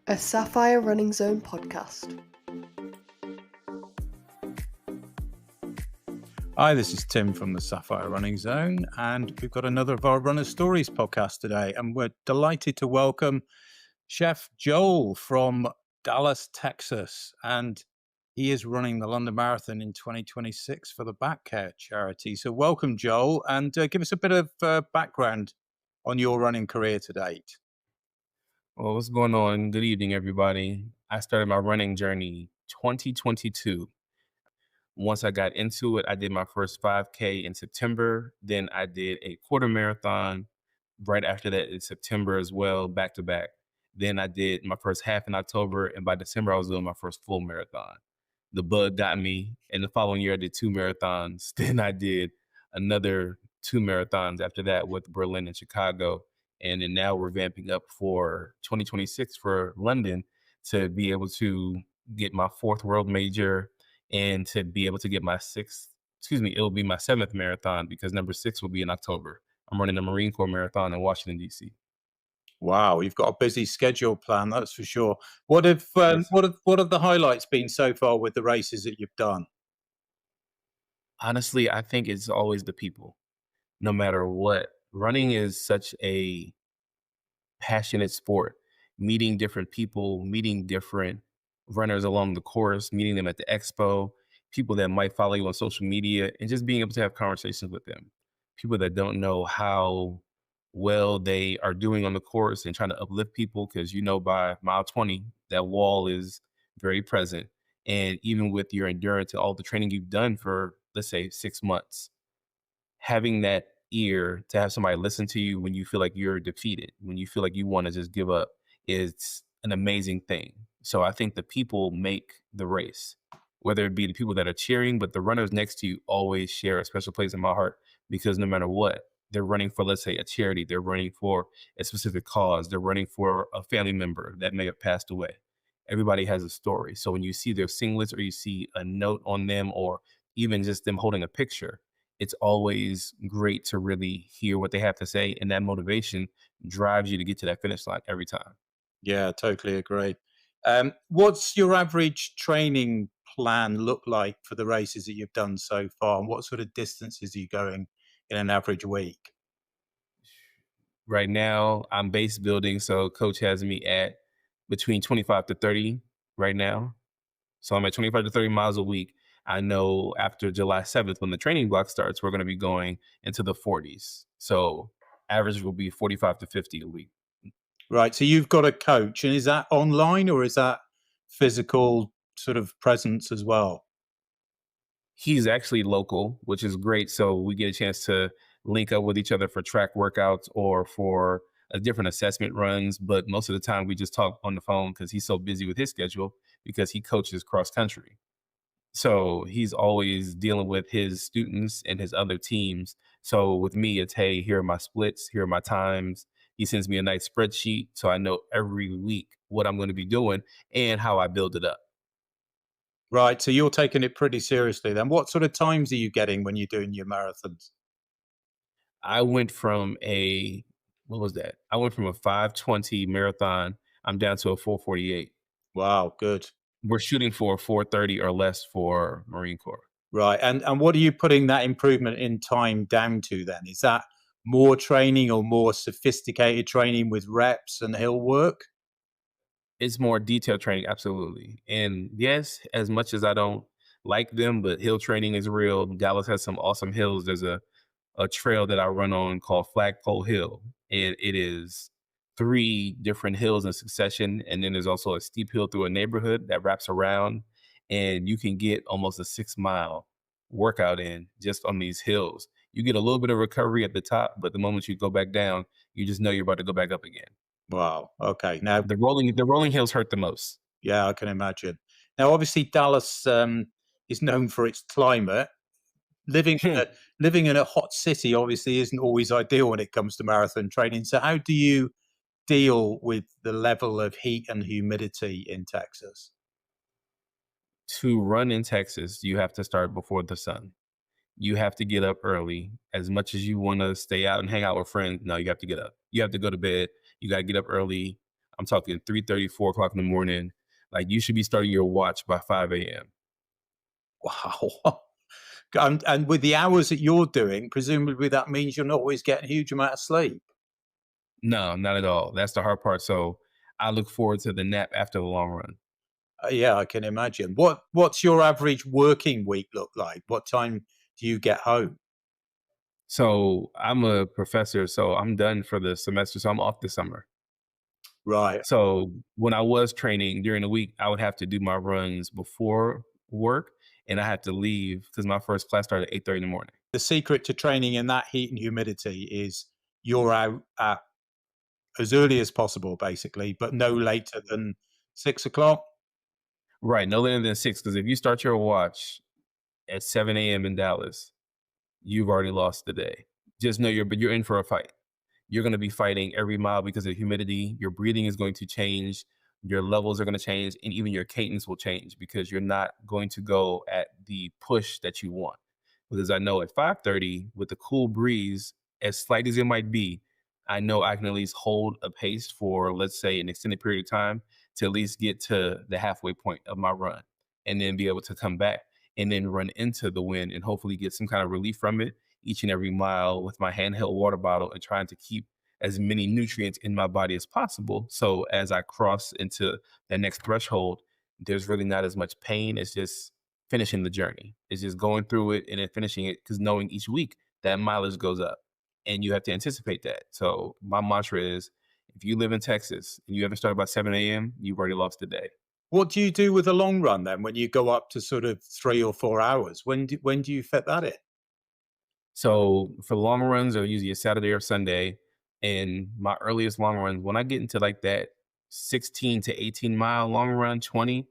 A Sapphire Running Zone podcast. Hi, this is Tim from the Sapphire Running Zone, and we've got another of our Runner Stories podcast today, and we're delighted to welcome Chef Joel from Dallas, Texas, and he is running the London Marathon in 2026 for the BackCare Charity. So welcome, Joel, and give us a bit of background on your running career to date. Well, what's going on? Good evening, everybody. I started my running journey 2022. Once I got into it, I did my first 5K in September. Then I did a quarter marathon right after that in September as well, back to back. Then I did my first half in October. And by December, I was doing my first full marathon. The bug got me. And the following year, I did 2 marathons. Then I did another 2 marathons after that with Berlin and Chicago. And then now we're vamping up for 2026 for London to be able to get my 4th world major and to be able to get my it'll be my 7th marathon because number 6 will be in October. I'm running the Marine Corps Marathon in Washington, D.C. Wow, you've got a busy schedule plan, that's for sure. What have Yes. what have the highlights been so far with the races that you've done? Honestly, I think it's always the people, no matter what. Running is such a passionate sport, meeting different people, meeting different runners along the course, meeting them at the expo, people that might follow you on social media, and just being able to have conversations with them. People that don't know how well they are doing on the course and trying to uplift people because by mile 20, that wall is very present. And even with your endurance and all the training you've done for, let's say, 6 months, having that ear to have somebody listen to you when you feel like you're defeated, when you feel like you want to just give up, is an amazing thing. So I think the people make the race, whether it be the people that are cheering, but the runners next to you always share a special place in my heart because no matter what, they're running for, let's say, a charity, they're running for a specific cause, they're running for a family member that may have passed away. Everybody has a story. So when you see their singlets or you see a note on them or even just them holding a picture, it's always great to really hear what they have to say. And that motivation drives you to get to that finish line every time. Yeah, totally agree. What's your average training plan look like for the races that you've done so far? And what sort of distances are you going in an average week? Right now, I'm base building. So coach has me at between 25 to 30 right now. So I'm at 25 to 30 miles a week. I know after July 7th, when the training block starts, we're going to be going into the 40s. So average will be 45 to 50 a week. Right. So you've got a coach, and is that online or is that physical sort of presence as well? He's actually local, which is great. So we get a chance to link up with each other for track workouts or for different assessment runs. But most of the time, we just talk on the phone because he's so busy with his schedule because he coaches cross country. So he's always dealing with his students and his other teams. So with me, it's, hey, here are my splits, here are my times. He sends me a nice spreadsheet so I know every week what I'm going to be doing and how I build it up. Right. So you're taking it pretty seriously then. What sort of times are you getting when you're doing your marathons? I went from what was that? I went from a 5:20 marathon. I'm down to a 4:48. Wow, good. We're shooting for a 4:30 or less for Marine Corps. Right. And what are you putting that improvement in time down to then? Is that more training or more sophisticated training with reps and hill work? It's more detailed training, absolutely. And yes, as much as I don't like them, but hill training is real. Dallas has some awesome hills. There's a trail that I run on called Flagpole Hill. And it is 3 different hills in succession. And then there's also a steep hill through a neighborhood that wraps around. And you can get almost a 6-mile workout in just on these hills. You get a little bit of recovery at the top, but the moment you go back down, you just know you're about to go back up again. Wow. Okay. Now, The rolling hills hurt the most. yeah, I can imagine. Now, obviously, Dallas is known for its climate. Living living in a hot city obviously isn't always ideal when it comes to marathon training. So, how do you deal with the level of heat and humidity in Texas? To run in Texas, you have to start before the sun. You have to get up early. As much as you want to stay out and hang out with friends, no, you have to get up. You have to go to bed. You got to get up early. I'm talking 3:30, 4 o'clock in the morning. Like you should be starting your watch by 5 a.m. Wow. And with the hours that you're doing, presumably that means you're not always getting a huge amount of sleep. No, not at all. That's the hard part. So I look forward to the nap after the long run. Yeah, I can imagine. What's your average working week look like? What time do you get home? So I'm a professor, so I'm done for the semester. So I'm off this summer. Right. So when I was training during the week, I would have to do my runs before work, and I had to leave because my first class started at 8:30 in the morning. The secret to training in that heat and humidity is you're out at as early as possible, basically, but no later than 6 o'clock. Right, no later than 6, because if you start your watch at 7 a.m. in Dallas, you've already lost the day. Just know you're in for a fight. You're going to be fighting every mile because of humidity. Your breathing is going to change. Your levels are going to change, and even your cadence will change because you're not going to go at the push that you want. Because I know at 5:30, with the cool breeze, as slight as it might be, I know I can at least hold a pace for, let's say, an extended period of time to at least get to the halfway point of my run, and then be able to come back and then run into the wind and hopefully get some kind of relief from it each and every mile with my handheld water bottle and trying to keep as many nutrients in my body as possible. So as I cross into that next threshold, there's really not as much pain. It's just finishing the journey. It's just going through it and then finishing it because knowing each week that mileage goes up and you have to anticipate that. So my mantra is if you live in Texas and you haven't started by 7 a.m., you've already lost the day. What do you do with a long run then when you go up to sort of 3 or 4 hours? When do you fit that in? So for long runs, are usually a Saturday or Sunday. And my earliest long runs, when I get into like that 16 to 18 mile long run, 20,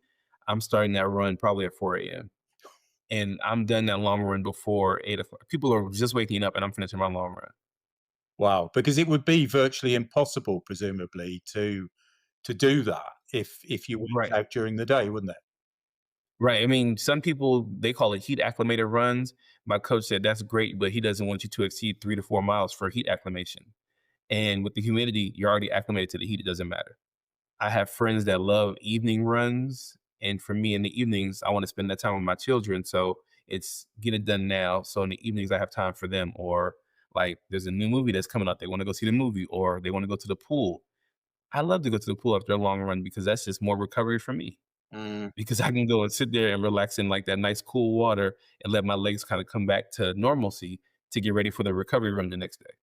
I'm starting that run probably at 4 a.m. And I'm done that long run before 8 o'clock. People are just waking up and I'm finishing my long run. Wow, because it would be virtually impossible, presumably, to do that if you went Right. out during the day, wouldn't it? Right. I mean, some people they call it heat acclimated runs. My coach said that's great, but he doesn't want you to exceed 3 to 4 miles for heat acclimation. And with the humidity, you're already acclimated to the heat. It doesn't matter. I have friends that love evening runs. And for me in the evenings, I want to spend that time with my children. So it's get it done now. So in the evenings, I have time for them. Or like there's a new movie that's coming out. They want to go see the movie or they want to go to the pool. I love to go to the pool after a long run because that's just more recovery for me. Mm. Because I can go and sit there and relax in like that nice cool water and let my legs kind of come back to normalcy to get ready for the recovery run the next day.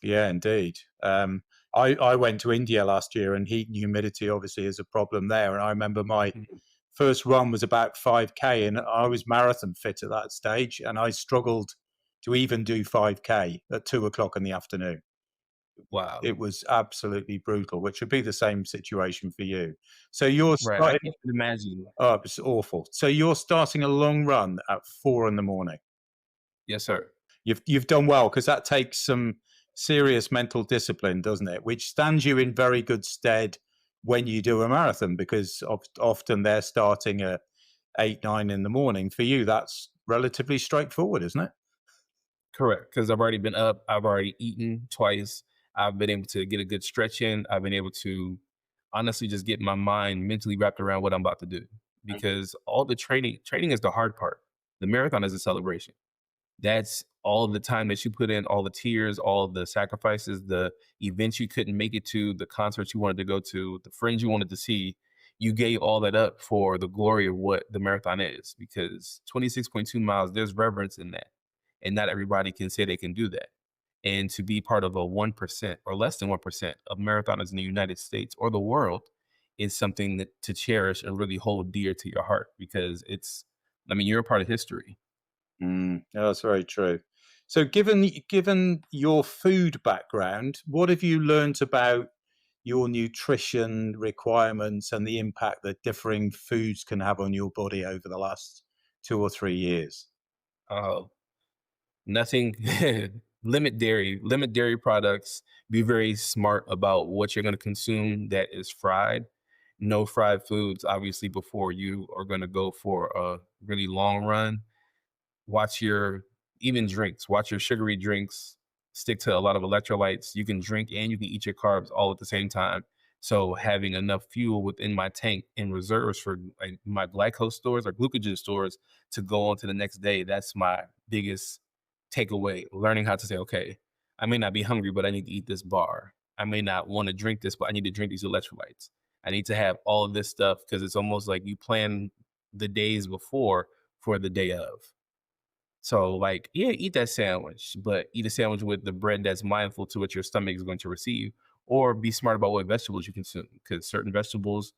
Yeah, indeed. I went to India last year, and heat and humidity obviously is a problem there. And I remember my Mhm. first run was about 5K, and I was marathon fit at that stage, and I struggled to even do 5K at 2 o'clock in the afternoon. Wow. It was absolutely brutal, which would be the same situation for you. So you're Right. I starting. can't imagine. Oh, it was awful. So you're starting a long run at 4 in the morning. Yes, sir. You've done well because that takes some serious mental discipline, doesn't it? Which stands you in very good stead when you do a marathon because often they're starting at 8, 9 in the morning. For you, that's relatively straightforward, isn't it? Correct, because I've already been up, I've already eaten twice, I've been able to get a good stretch in, I've been able to honestly just get my mind mentally wrapped around what I'm about to do. Because all the training is the hard part. The marathon is a celebration. That's all the time that you put in, all the tears, all the sacrifices, the events you couldn't make it to, the concerts you wanted to go to, the friends you wanted to see. You gave all that up for the glory of what the marathon is because 26.2 miles, there's reverence in that. And not everybody can say they can do that. And to be part of a 1% or less than 1% of marathoners in the United States or the world is something that to cherish and really hold dear to your heart because I mean, you're a part of history. Yeah, that's very true. So, given your food background, what have you learnt about your nutrition requirements and the impact that differing foods can have on your body over the last 2 or 3 years? Uh, Nothing limit dairy products, be very smart about what you're going to consume that is fried. No fried foods, obviously, before you are going to go for a really long run. Watch your even drinks, watch your sugary drinks, stick to a lot of electrolytes. You can drink and you can eat your carbs all at the same time. So having enough fuel within my tank in reserves for like my glycose stores or glycogen stores to go on to the next day, that's my biggest takeaway. Learning how to say, okay, I may not be hungry, but I need to eat this bar. I may not want to drink this, but I need to drink these electrolytes. I need to have all of this stuff because it's almost like you plan the days before for the day of. So, like, yeah, eat that sandwich, but eat a sandwich with the bread that's mindful to what your stomach is going to receive, or be smart about what vegetables you consume, because certain vegetables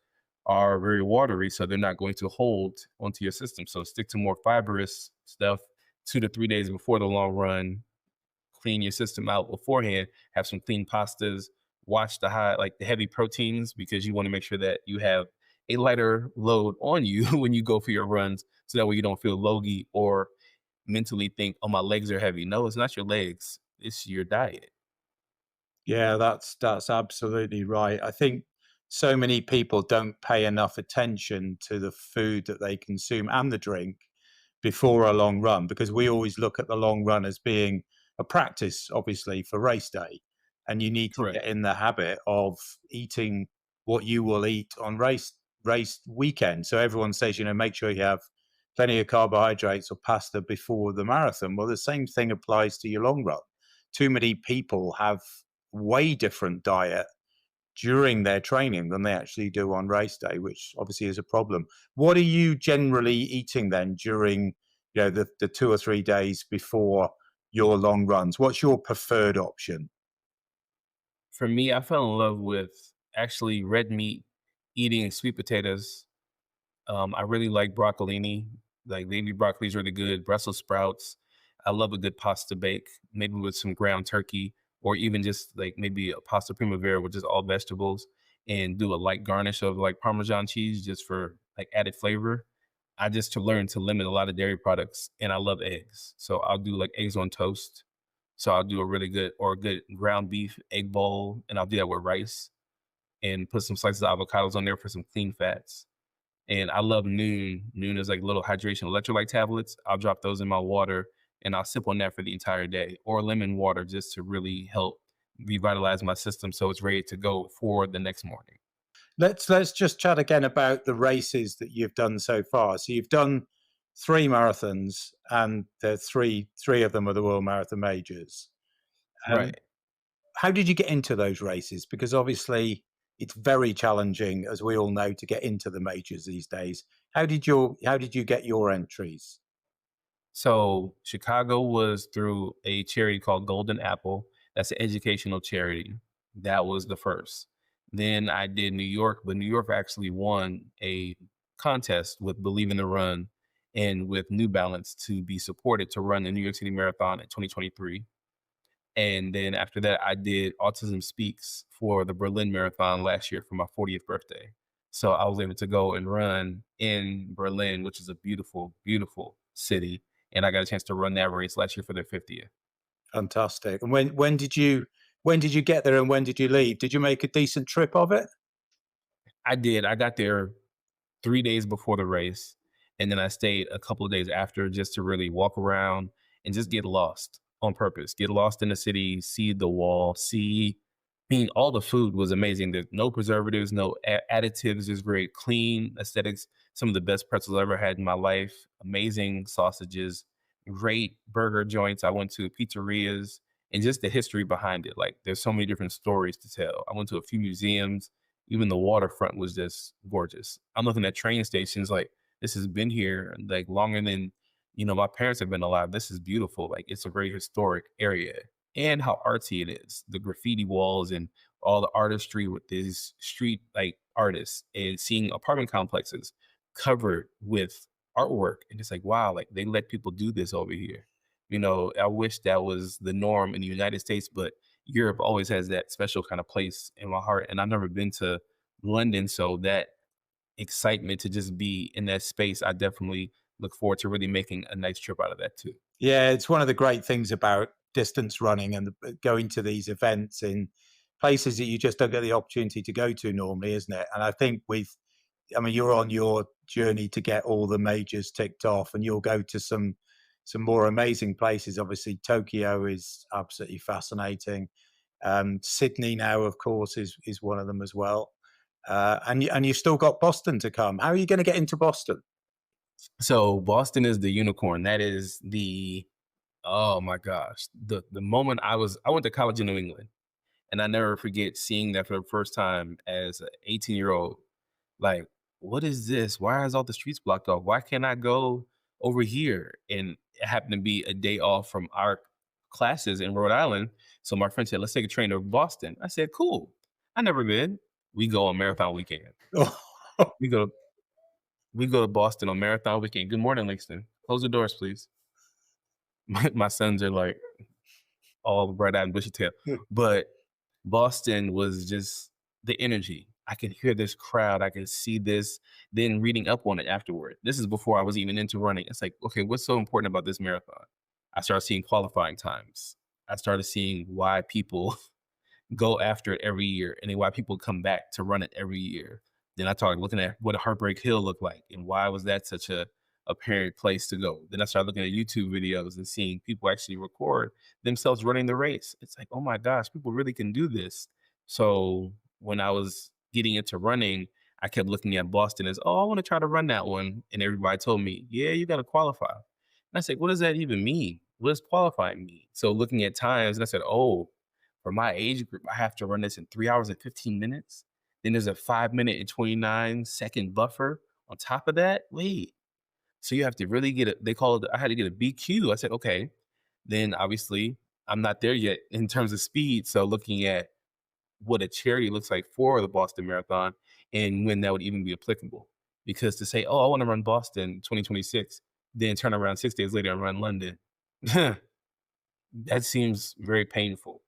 are very watery, so they're not going to hold onto your system. So, stick to more fibrous stuff 2 to 3 days before the long run. Clean your system out beforehand. Have some clean pastas. Watch the high, like the heavy proteins, because you want to make sure that you have a lighter load on you when you go for your runs, so that way you don't feel logy or mentally think, "Oh, my legs are heavy." No, it's not your legs. It's your diet. Yeah, that's absolutely right. I think so many people don't pay enough attention to the food that they consume and the drink before a long run, because we always look at the long run as being a practice, obviously, for race day. And you need to Correct. get in the habit of eating what you will eat on race weekend. So everyone says, make sure you have plenty of carbohydrates or pasta before the marathon. Well, the same thing applies to your long run. Too many people have way different diet during their training than they actually do on race day, which obviously is a problem. What are you generally eating then during the 2 or 3 days before your long runs? What's your preferred option? For me, I fell in love with actually red meat, eating sweet potatoes. I really like broccolini. Like baby broccoli is really good. Brussels sprouts. I love a good pasta bake, maybe with some ground turkey, or even just like maybe a pasta primavera with just all vegetables, and do a light garnish of like Parmesan cheese just for like added flavor. I just to learn to limit a lot of dairy products, and I love eggs, so I'll do like eggs on toast. So I'll do a really good or a good ground beef egg bowl, and I'll do that with rice and put some slices of avocados on there for some clean fats. And I love Noon. Noon is like little hydration electrolyte tablets. I'll drop those in my water and I'll sip on that for the entire day, or lemon water just to really help revitalize my system so it's ready to go for the next morning. Let's just chat again about the races that you've done so far. So you've done 3 marathons, and the three of them are the World Marathon Majors. Um, Right. how did you get into those races? Because obviously it's very challenging, as we all know, to get into the majors these days. How did you get your entries? So Chicago was through a charity called Golden Apple. That's an educational charity. That was the first. Then I did New York, but New York actually won a contest with Believe in the Run and with New Balance to be supported to run the New York City Marathon in 2023. And then after that, I did Autism Speaks for the Berlin Marathon last year for my 40th birthday. So I was able to go and run in Berlin, which is a beautiful, beautiful city. And I got a chance to run that race last year for their 50th. Fantastic. And when did you get there, and when did you leave? Did you make a decent trip of it? I did. I got there 3 days before the race. And then I stayed a couple of days after just to really walk around and just get lost on purpose. Get lost in the city, see the wall, see. I mean, all the food was amazing. There's no preservatives, no additives. It's very clean aesthetics. Some of the best pretzels I ever had in my life. Amazing sausages, great burger joints. I went to pizzerias and just the history behind it. Like, there's so many different stories to tell. I went to a few museums. Even the waterfront was just gorgeous. I'm looking at train stations like this has been here like longer than my parents have been alive. This is beautiful. Like, it's a very historic area, and how artsy it is. The graffiti walls and all the artistry with these street like artists, and seeing apartment complexes covered with artwork, and it's like, wow, like they let people do this over here. I wish that was the norm in the United States, but Europe always has that special kind of place in my heart. And I've never been to London, so that excitement to just be in that space, I definitely look forward to really making a nice trip out of that too. Yeah, it's one of the great things about distance running and going to these events in places that you just don't get the opportunity to go to normally, isn't it? And I think you're on your journey to get all the majors ticked off, and you'll go to some more amazing places. Obviously, Tokyo is absolutely fascinating. Sydney now, of course, is one of them as well. And you've still got Boston to come. How are you going to get into Boston? So Boston is the unicorn. That is oh my gosh. The moment I went to college in New England, and I never forget seeing that for the first time as an 18-year-old. Like, what is this? Why is all the streets blocked off? Why can't I go over here? And it happened to be a day off from our classes in Rhode Island. So my friend said, let's take a train to Boston. I said, cool. I never been. We go on marathon weekend. We go we go to Boston on marathon weekend. Good morning, Langston. Close the doors, please. My sons are like all bright-eyed and bushy-tailed. But Boston was just the energy. I can hear this crowd. I can see this. Then reading up on it afterward. This is before I was even into running. It's like, okay, what's so important about this marathon? I started seeing qualifying times. I started seeing why people go after it every year and then why people come back to run it every year. Then I started looking at what a Heartbreak Hill looked like and why was that such a apparent place to go. Then I started looking at YouTube videos and seeing people actually record themselves running the race. It's like, oh my gosh, people really can do this. So when I was getting into running, I kept looking at Boston as, oh, I want to try to run that one. And everybody told me, yeah, you got to qualify. And I said, what does that even mean? What does qualifying mean? So looking at times, and I said, oh, for my age group, I have to run this in 3 hours and 15 minutes. Then there's a 5 minute and 29-second buffer on top of that. Wait, so you have to really get it. They call it, I had to get a BQ. I said, okay, then obviously I'm not there yet in terms of speed. So looking at what a charity looks like for the Boston Marathon and when that would even be applicable. Because to say, oh, I want to run Boston 2026, then turn around 6 days later and run London, that seems very painful.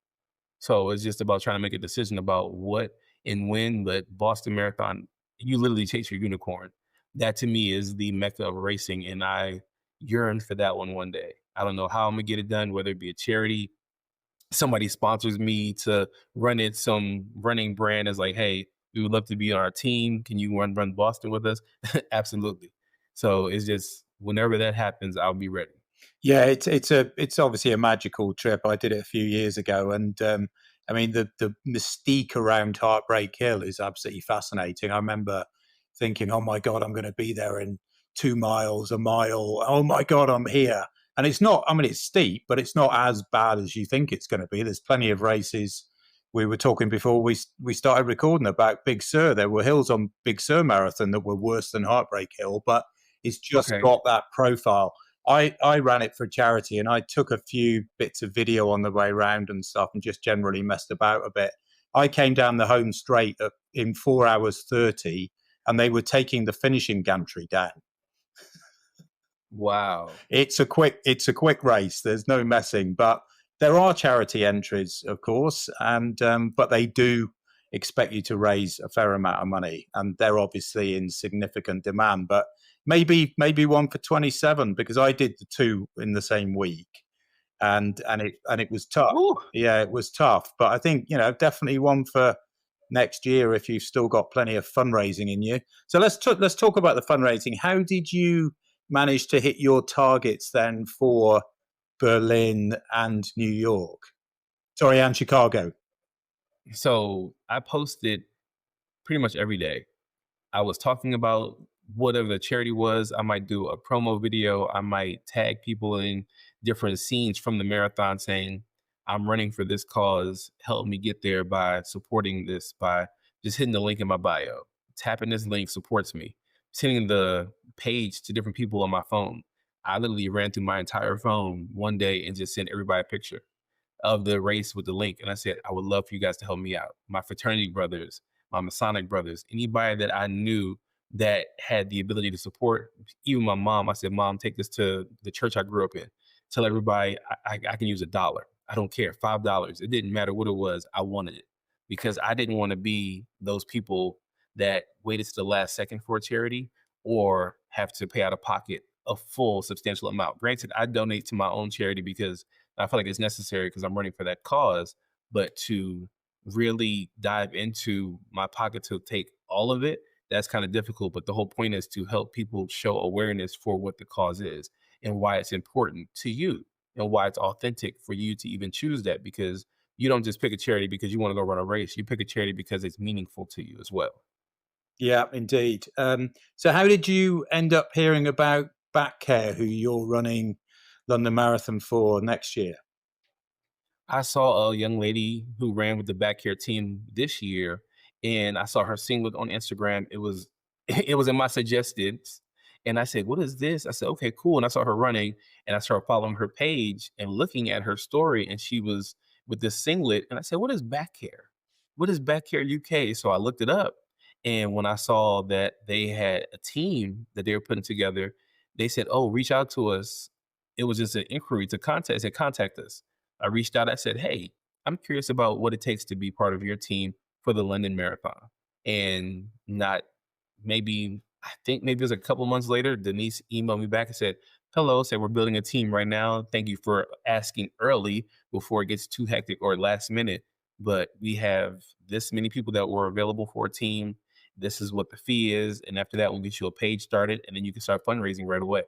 So it's just about trying to make a decision about what and when. But Boston Marathon, you literally chase your unicorn. That to me is the mecca of racing, and I yearn for that one day. I don't know how I'm gonna get it done, whether it be a charity, somebody sponsors me to run it, some running brand is like, hey, we would love to be on our team. Can you run Boston with us? Absolutely. So it's just whenever that happens, I'll be ready. Yeah, it's obviously a magical trip. I did it a few years ago, and I mean the mystique around Heartbreak Hill is absolutely fascinating. I remember thinking, "Oh my God, I'm going to be there in 2 miles, a mile. Oh my God, I'm here." And it's not. I mean, it's steep, but it's not as bad as you think it's going to be. There's plenty of races. We were talking before we started recording about Big Sur. There were hills on Big Sur Marathon that were worse than Heartbreak Hill, but it's just Okay. got that profile. I ran it for charity and I took a few bits of video on the way around and stuff and just generally messed about a bit. I came down the home straight in 4 hours 30 and they were taking the finishing gantry down. Wow. It's a quick race. There's no messing, but there are charity entries, of course, and but they do expect you to raise a fair amount of money, and they're obviously in significant demand. But maybe one for 27 because I did the two in the same week, and it was tough. Ooh. Yeah, it was tough, but I think definitely one for next year if you've still got plenty of fundraising in you. So let's talk about the fundraising. How did you manage to hit your targets then for Berlin and New York? Sorry, and Chicago. So I posted pretty much every day. I was talking about whatever the charity was. I might do a promo video. I might tag people in different scenes from the marathon saying, I'm running for this cause. Help me get there by supporting this, by just hitting the link in my bio. Tapping this link supports me. Sending the page to different people on my phone. I literally ran through my entire phone one day and just sent everybody a picture of the race with the link. And I said, I would love for you guys to help me out. My fraternity brothers, my Masonic brothers, anybody that I knew that had the ability to support, even my mom. I said, Mom, take this to the church I grew up in. Tell everybody I can use $1. I don't care, $5. It didn't matter what it was. I wanted it because I didn't want to be those people that waited to the last second for a charity or have to pay out of pocket a full substantial amount. Granted, I donate to my own charity because I feel like it's necessary because I'm running for that cause, but to really dive into my pocket to take all of it, that's kind of difficult. But the whole point is to help people show awareness for what the cause is and why it's important to you and why it's authentic for you to even choose that because you don't just pick a charity because you want to go run a race. You pick a charity because it's meaningful to you as well. Yeah, indeed. So how did you end up hearing about BackCare, who you're running London Marathon for next year? I saw a young lady who ran with the BackCare team this year, and I saw her singlet on Instagram. It was it was in my suggestions, and I said, "What is this?" I said, "Okay, cool." And I saw her running, and I started following her page and looking at her story, and she was with this singlet, and I said, "What is BackCare? What is BackCare UK?" So I looked it up, and when I saw that they had a team that they were putting together, they said, "Oh, reach out to us." It was just an inquiry to contact. It said, "Contact us." I reached out. I said, "Hey, I'm curious about what it takes to be part of your team for the London Marathon." And not maybe, I think maybe it was a couple months later, Denise emailed me back and said, "Hello, said we're building a team right now. Thank you for asking early before it gets too hectic or last minute. But we have this many people that were available for a team. This is what the fee is. And after that, we'll get you a page started and then you can start fundraising right away."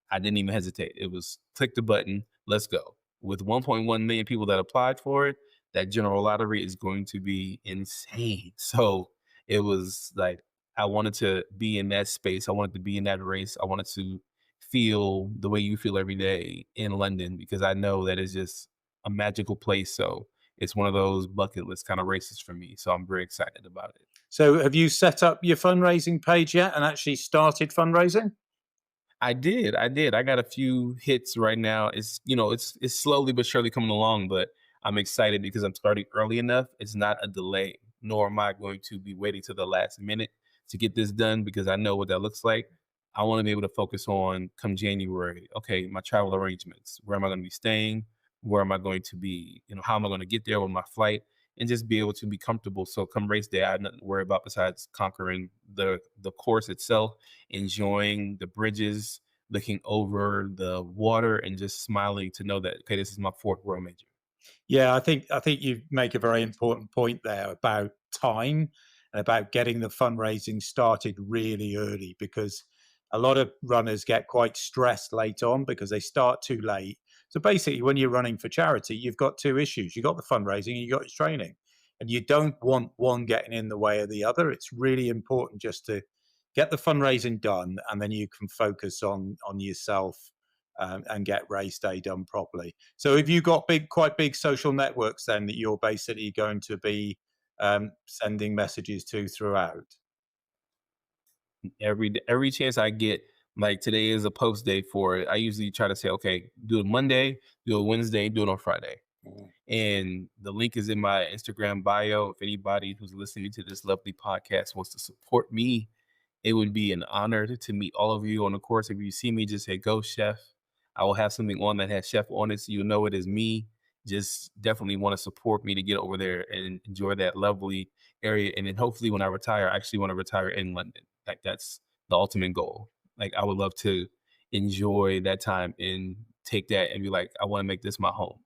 I didn't even hesitate. It was click the button, let's go. With 1.1 million people that applied for it, that general lottery is going to be insane. So it was like, I wanted to be in that space. I wanted to be in that race. I wanted to feel the way you feel every day in London because I know that it's just a magical place. So it's one of those bucket list kind of races for me. So I'm very excited about it. So have you set up your fundraising page yet and actually started fundraising? I did. I did. I got a few hits right now. It's, it's slowly but surely coming along, but I'm excited because I'm starting early enough. It's not a delay, nor am I going to be waiting to the last minute to get this done because I know what that looks like. I want to be able to focus on come January. Okay, my travel arrangements. Where am I going to be staying? Where am I going to be? How am I going to get there with my flight? And just be able to be comfortable. So come race day, I have nothing to worry about besides conquering the course itself, enjoying the bridges, looking over the water, and just smiling to know that okay, this is my fourth world major. Yeah, I think you make a very important point there about time and about getting the fundraising started really early because a lot of runners get quite stressed late on because they start too late. So basically, when you're running for charity, you've got two issues. You've got the fundraising and you've got your training. And you don't want one getting in the way of the other. It's really important just to get the fundraising done and then you can focus on yourself and get race day done properly. So have you got quite big social networks then that you're basically going to be sending messages to throughout? Every chance I get, like today is a post day for it. I usually try to say, okay, do it Monday, do it Wednesday, do it on Friday. Mhm. And the link is in my Instagram bio. If anybody who's listening to this lovely podcast wants to support me, it would be an honor to meet all of you on the course. If you see me, just say, "Go, Chef." I will have something on that has Chef on it, so you know it is me. Just definitely want to support me to get over there and enjoy that lovely area. And then hopefully when I retire, I actually want to retire in London. Like that's the ultimate goal. Like I would love to enjoy that time and take that and be like, I want to make this my home.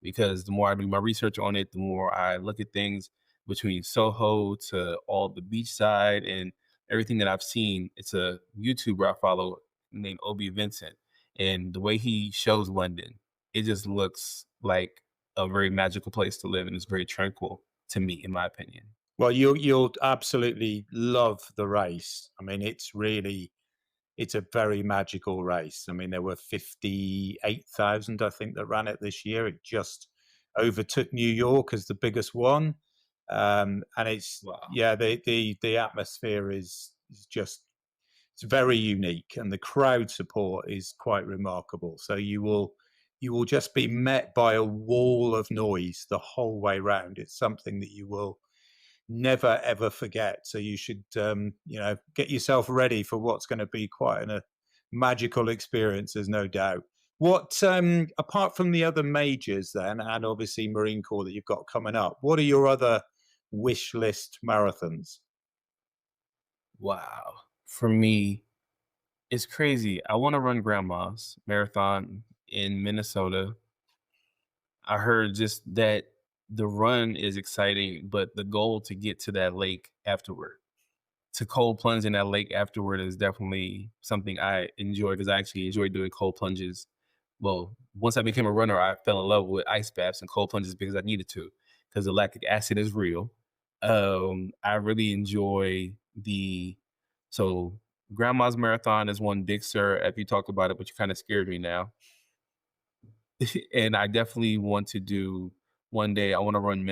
Because the more I do my research on it, the more I look at things between Soho to all the beachside and everything that I've seen. It's a YouTuber I follow named Obi Vincent. And the way he shows London, it just looks like a very magical place to live. And it's very tranquil to me, in my opinion. Well, you'll absolutely love the race. I mean, it's a very magical race. I mean, there were 58,000, I think, that ran it this year. It just overtook New York as the biggest one. And it's Wow. yeah, the atmosphere is just it's very unique, and the crowd support is quite remarkable. So you will just be met by a wall of noise the whole way round. It's something that you will never ever forget. So you should get yourself ready for what's going to be quite a magical experience. There's no doubt. What apart from the other majors then, and obviously Marine Corps that you've got coming up, what are your other wish list marathons? Wow. For me, it's crazy. I want to run Grandma's marathon in Minnesota. I heard just that the run is exciting, but the goal to get to that lake afterward, to cold plunge in that lake afterward is definitely something I enjoy because I actually enjoy doing cold plunges. Well, once I became a runner, I fell in love with ice baths and cold plunges because I needed to, because the lactic acid is real. I really enjoy so Grandma's Marathon is one big sir. If you talked about it, but you kind of scared me now. And I definitely want to do one day. I want to run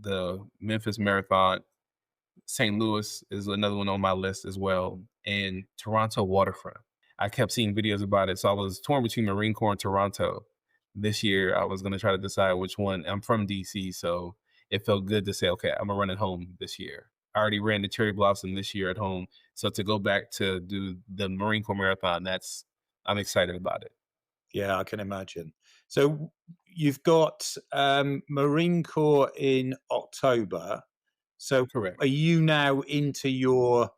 the Memphis Marathon. St. Louis is another one on my list as well, and Toronto waterfront. I kept seeing videos about it, so I was torn between Marine Corps and Toronto. This year, I was going to try to decide which one. I'm from DC, so it felt good to say, okay, I'm gonna run at home this year. I already ran the Cherry Blossom this year at home, so to go back to do the Marine Corps Marathon, I'm excited about it. Yeah, I can imagine. So you've got Marine Corps in October. So Correct. are you now into your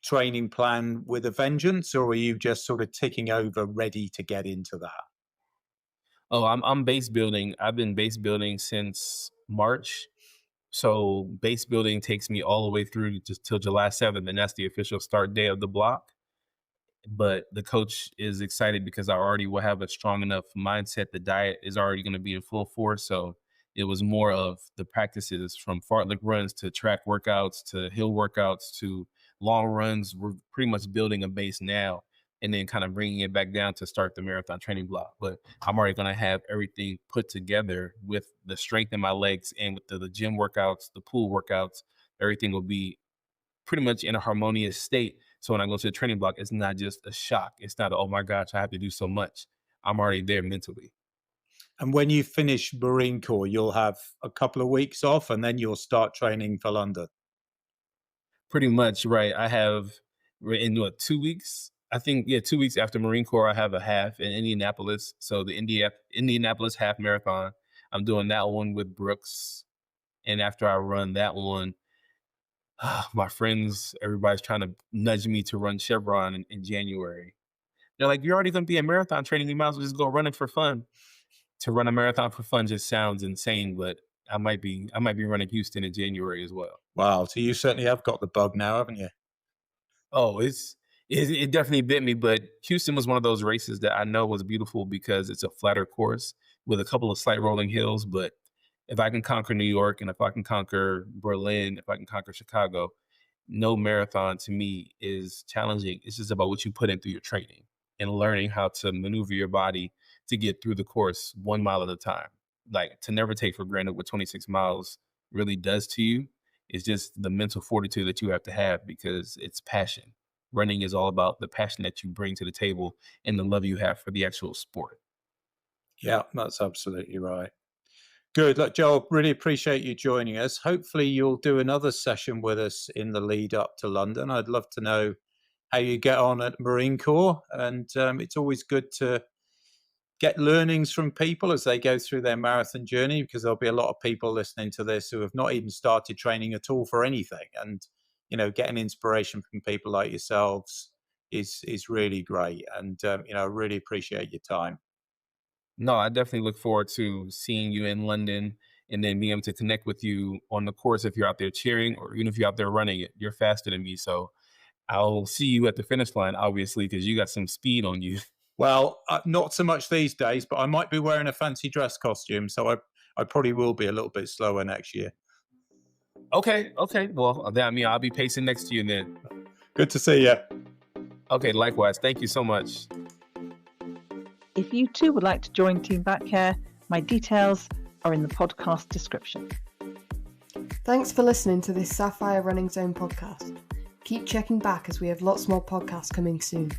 training plan with a vengeance, or are you just sort of ticking over, ready to get into that? Oh, I'm base building. I've been base building since March. So base building takes me all the way through just till July 7th, and that's the official start day of the block. But the coach is excited because I already will have a strong enough mindset. The diet is already going to be in full force. So it was more of the practices from fartlek runs to track workouts to hill workouts to long runs. We're pretty much building a base now and then kind of bringing it back down to start the marathon training block. But I'm already going to have everything put together with the strength in my legs and with the gym workouts, the pool workouts. Everything will be pretty much in a harmonious state. So when I go to the training block, it's not just a shock. It's not, oh my gosh, I have to do so much. I'm already there mentally. And when you finish Marine Corps, you'll have a couple of weeks off and then you'll start training for London. Pretty much, right. I have in 2 weeks. I think, yeah, 2 weeks after Marine Corps, I have a half in Indianapolis. So the Indianapolis half marathon, I'm doing that one with Brooks. And after I run that one, my friends, everybody's trying to nudge me to run Chevron in January. They're like, you're already going to be a marathon training. You might as well just go running for fun. To run a marathon for fun just sounds insane, but I might be running Houston in January as well. Wow. So you certainly have got the bug now, haven't you? Oh, it definitely bit me, but Houston was one of those races that I know was beautiful because it's a flatter course with a couple of slight rolling hills. But if I can conquer New York and if I can conquer Berlin, if I can conquer Chicago, no marathon to me is challenging. It's just about what you put in through your training and learning how to maneuver your body to get through the course 1 mile at a time. Like, to never take for granted what 26 miles really does to you. It's just the mental fortitude that you have to have because it's passion. Running is all about the passion that you bring to the table and the love you have for the actual sport. Yeah, that's absolutely right. Good. Look, Joel, really appreciate you joining us. Hopefully you'll do another session with us in the lead up to London. I'd love to know how you get on at Marine Corps. And it's always good to get learnings from people as they go through their marathon journey, because there'll be a lot of people listening to this who have not even started training at all for anything. And, getting inspiration from people like yourselves is really great. And, I really appreciate your time. No, I definitely look forward to seeing you in London and then being able to connect with you on the course if you're out there cheering or even if you're out there running it. You're faster than me. So I'll see you at the finish line, obviously, because you got some speed on you. Well, not so much these days, but I might be wearing a fancy dress costume. So I probably will be a little bit slower next year. Okay. Well, that means I'll be pacing next to you then. Good to see you. Okay, likewise. Thank you so much. If you too would like to join Team BackCare, my details are in the podcast description. Thanks for listening to this Sapphire Running Zone podcast. Keep checking back as we have lots more podcasts coming soon.